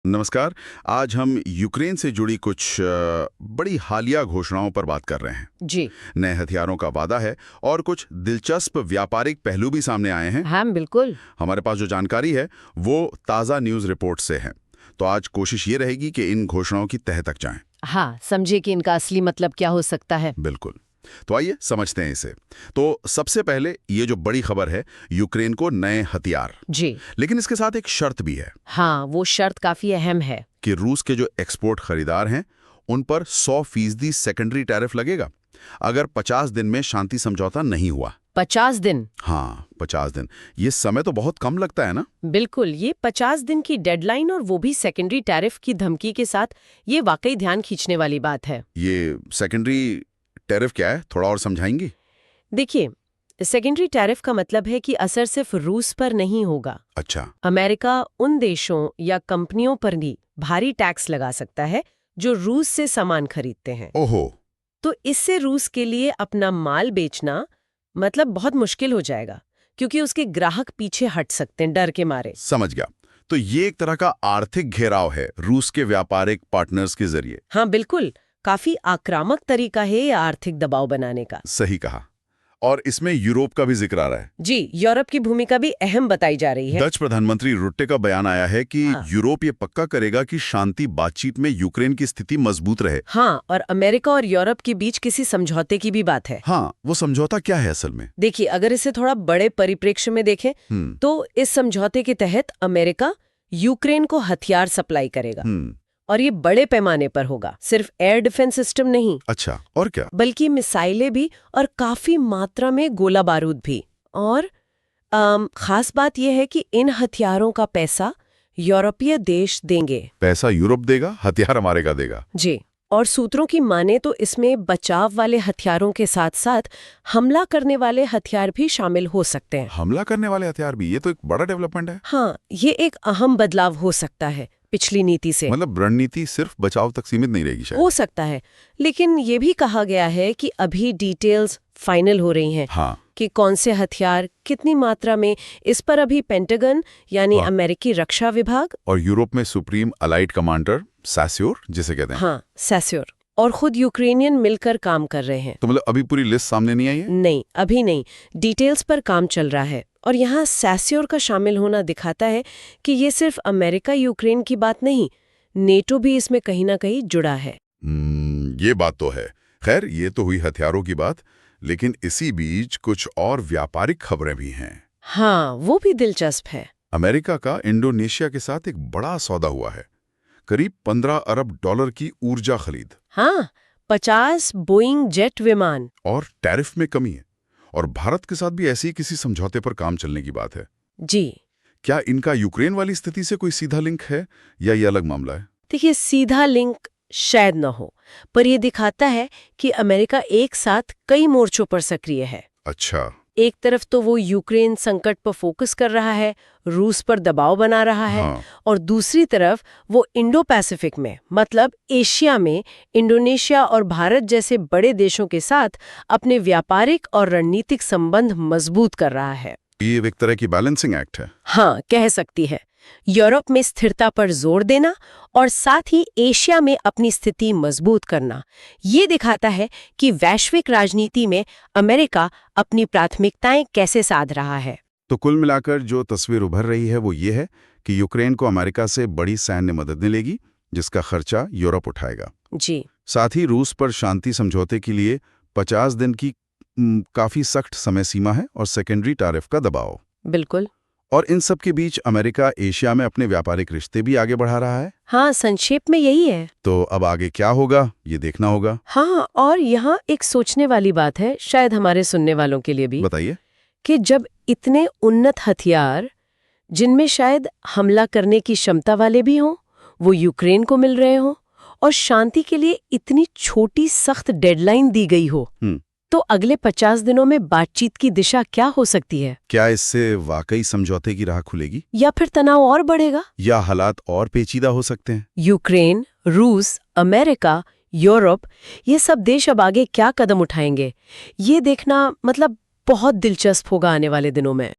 नमस्कार। आज हम यूक्रेन से जुड़ी कुछ बड़ी हालिया घोषणाओं पर बात कर रहे हैं। जी नए हथियारों का वादा है और कुछ दिलचस्प व्यापारिक पहलू भी सामने आए हैं। हाँ बिल्कुल। हमारे पास जो जानकारी है वो ताज़ा न्यूज़ रिपोर्ट से है। तो आज कोशिश ये रहेगी कि इन घोषणाओं की तह तक जाएं। हाँ, समझे कि इनका असली मतलब क्या हो सकता है। बिल्कुल। तो आइए समझते हैं इसे। तो सबसे पहले ये जो बड़ी खबर है, यूक्रेन को नए हथियार। जी लेकिन इसके साथ एक शर्त भी है हाँ, वो शर्त काफी अहम है। कि रूस के जो एक्सपोर्ट खरीदार हैं उन पर 100% सेकेंडरी टैरिफ लगेगा अगर 50 दिन में शांति समझौता नहीं हुआ। 50 दिन? हाँ, 50 दिन। ये समय तो बहुत कम लगता है ना। बिल्कुल, ये 50 दिन की डेडलाइन और वो भी सेकेंडरी टैरिफ की धमकी के साथ, ये वाकई ध्यान खींचने वाली बात है। ये सेकेंडरी टैरिफ क्या है, थोड़ा और समझाएंगी? देखिए, सेकेंडरी टैरिफ का मतलब है कि असर सिर्फ रूस पर नहीं होगा। अच्छा। अमेरिका उन देशों या कंपनियों पर भी भारी टैक्स लगा सकता है जो रूस से सामान खरीदते हैं। ओहो। तो इससे रूस के लिए अपना माल बेचना मतलब बहुत मुश्किल हो जाएगा, क्योंकि उसके ग्राहक पीछे हट सकते हैं डर के मारे। समझ गया। तो ये एक तरह का आर्थिक घेराव है रूस के व्यापारिक पार्टनर्स के जरिए। हाँ बिल्कुल, काफी आक्रामक तरीका है ये आर्थिक दबाव बनाने का। सही कहा। और इसमें यूरोप का भी जिक्र आ रहा है। जी, यूरोप की भूमिका भी अहम बताई जा रही है। डच प्रधानमंत्री रुट्टे का बयान आया है कि हाँ। यूरोप ये पक्का करेगा कि शांति बातचीत में यूक्रेन की स्थिति मजबूत रहे। हाँ, और अमेरिका और यूरोप के बीच किसी समझौते की भी बात है। हाँ, वो समझौता क्या है असल में? देखिए, अगर इसे थोड़ा बड़े परिप्रेक्ष्य में देखें तो इस समझौते के तहत अमेरिका यूक्रेन को हथियार सप्लाई करेगा। और ये बड़े पैमाने पर होगा, सिर्फ एयर डिफेंस सिस्टम नहीं। अच्छा, और क्या? बल्कि मिसाइलें भी और काफी मात्रा में गोला बारूद भी। और खास बात यह है कि इन हथियारों का पैसा यूरोपीय देश देंगे। पैसा यूरोप देगा, हथियार अमेरिका देगा। जी, और सूत्रों की माने तो इसमें बचाव वाले हथियारों के साथ साथ हमला करने वाले हथियार भी शामिल हो सकते हैं। हमला करने वाले हथियार भी, ये तो एक बड़ा डेवलपमेंट है। हाँ, ये एक अहम बदलाव हो सकता है पिछली नीति से। मतलब रणनीति सिर्फ बचाव तक सीमित नहीं रहेगी शायद। हो सकता है, लेकिन ये भी कहा गया है कि अभी डिटेल्स फाइनल हो रही हैं। हाँ। कि कौन से हथियार कितनी मात्रा में, इस पर अभी पेंटागन यानी अमेरिकी रक्षा विभाग और यूरोप में सुप्रीम अलाइड कमांडर सैस्योर जिसे कहते हैं। हाँ, सैस्योर और खुद यूक्रेनियन मिलकर काम कर रहे हैं। तो मतलब अभी पूरी लिस्ट सामने नहीं आई है? नहीं, अभी नहीं, डिटेल्स पर काम चल रहा है। और यहाँ सैस्योर का शामिल होना दिखाता है कि ये सिर्फ अमेरिका यूक्रेन की बात नहीं, नेटो भी इसमें कहीं ना कहीं जुड़ा है। ये बात तो है। खैर, ये तो हुई हथियारों की बात, लेकिन इसी बीच कुछ और व्यापारिक खबरें भी हैं। हाँ, वो भी दिलचस्प है। अमेरिका का इंडोनेशिया के साथ एक बड़ा सौदा हुआ है, करीब 15 अरब डॉलर की ऊर्जा खरीद। हाँ, 50 बोइंग जेट विमान। और टैरिफ में कमी है। और भारत के साथ भी ऐसे ही किसी समझौते पर काम चलने की बात है। जी, क्या इनका यूक्रेन वाली स्थिति से कोई सीधा लिंक है या ये अलग मामला है? देखिए, सीधा लिंक शायद न हो, पर यह दिखाता है कि अमेरिका एक साथ कई मोर्चों पर सक्रिय है। अच्छा। एक तरफ तो वो यूक्रेन संकट पर फोकस कर रहा है, रूस पर दबाव बना रहा है। हाँ। और दूसरी तरफ वो इंडो पैसिफिक में, मतलब एशिया में, इंडोनेशिया और भारत जैसे बड़े देशों के साथ अपने व्यापारिक और रणनीतिक संबंध मजबूत कर रहा है। ये एक तरह की बैलेंसिंग एक्ट है। हाँ, कह सकती है। यूरोप में स्थिरता पर जोर देना और साथ ही एशिया में अपनी स्थिति मजबूत करना, ये दिखाता है कि वैश्विक राजनीति में अमेरिका अपनी प्राथमिकताएं कैसे साध रहा है। तो कुल मिलाकर जो तस्वीर उभर रही है वो ये है कि यूक्रेन को अमेरिका से बड़ी सैन्य मदद मिलेगी, जिसका खर्चा यूरोप उठाएगा। जी। साथ ही रूस पर शांति समझौते के लिए 50 दिन की काफी सख्त समय सीमा है और सेकेंडरी टैरिफ का दबाव। बिल्कुल। और इन सब के बीच अमेरिका एशिया में अपने व्यापारिक रिश्ते भी आगे बढ़ा रहा है। हाँ, संक्षेप में यही है। तो अब आगे क्या होगा ये देखना होगा। हाँ, और यहाँ एक सोचने वाली बात है, शायद हमारे सुनने वालों के लिए भी, बताइए। कि जब इतने उन्नत हथियार, जिनमें शायद हमला करने की क्षमता वाले भी हों, वो यूक्रेन को मिल रहे हों, और शांति के लिए इतनी छोटी सख्त डेडलाइन दी गई हो, तो अगले 50 दिनों में बातचीत की दिशा क्या हो सकती है? क्या इससे वाकई समझौते की राह खुलेगी, या फिर तनाव और बढ़ेगा, या हालात और पेचीदा हो सकते हैं? यूक्रेन, रूस, अमेरिका, यूरोप, ये सब देश अब आगे क्या कदम उठाएंगे, ये देखना मतलब बहुत दिलचस्प होगा आने वाले दिनों में।